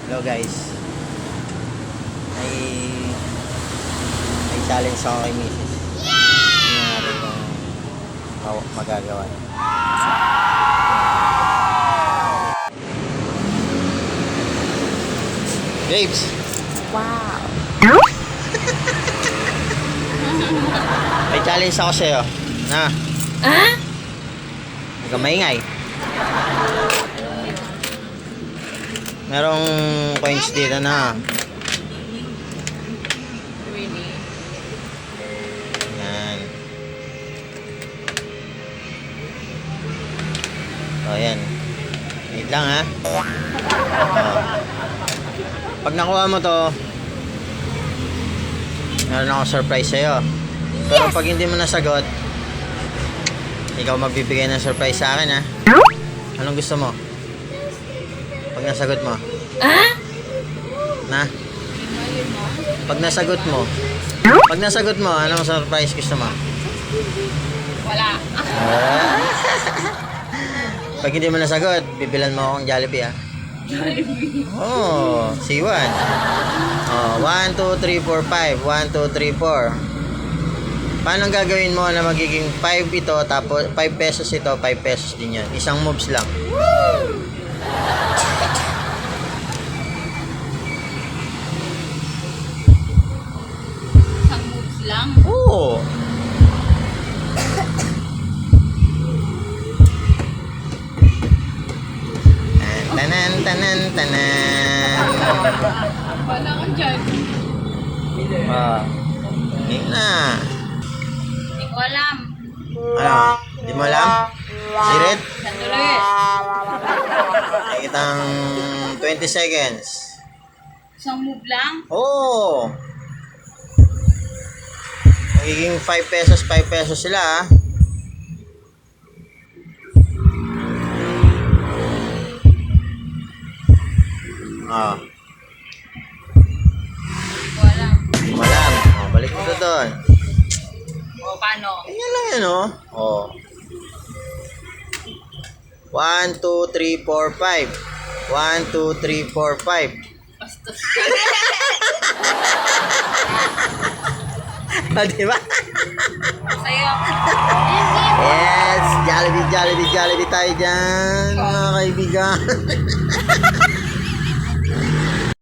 Hello guys. May challenge ako kay Mrs. Hindi natin kung magagawa. Babes. Wow. May challenge ako sa'yo. Na. Huwag kang maingay. Merong coins dito na. Really? Yan. O, yan. Wait lang, ha? O. Pag nakuha mo to, meron akong surprise sa'yo. Pero pag hindi mo nasagot, ikaw magbibigay ng surprise sa akin, ha? Anong gusto mo? Pag nasagot mo. Na? Pag nasagot mo. Pag nasagot mo, anong surprise gusto mo? Wala. Pag hindi mo nasagot, bibilan mo akong Jollibee, ha? Jollibee. Oh, C1. Oh, 1, 2, 3, 4, 5. 1, 2, 3, 4. Paano gagawin mo na magiging 5 ito, tapos 5 pesos ito, 5 pesos din yan. Isang moves lang. Isang moves lang. Oo. Tanan, tanan, tanan. Wala ka dyan. Ah. Hindi na. Hindi ko alam. Ano? Hindi mo alam? Sirit? Sandali. Nakikitang 20 seconds. Isang move lang? Oo. Magiging 5 pesos, 5 pesos sila, ha? Ah. Hindi ko alam. Hindi mo alam. Oh, balik mo to doon. O, paano? Ganyan lang yan, oh. Oh. 1, 2, 3, 4, 5. 1, 2, 3, 4, 5. Bastos. Ah, di ba? Sa'yo. Yes! Jollibee, Jollibee, Jollibee tayo dyan, mga kaibigan.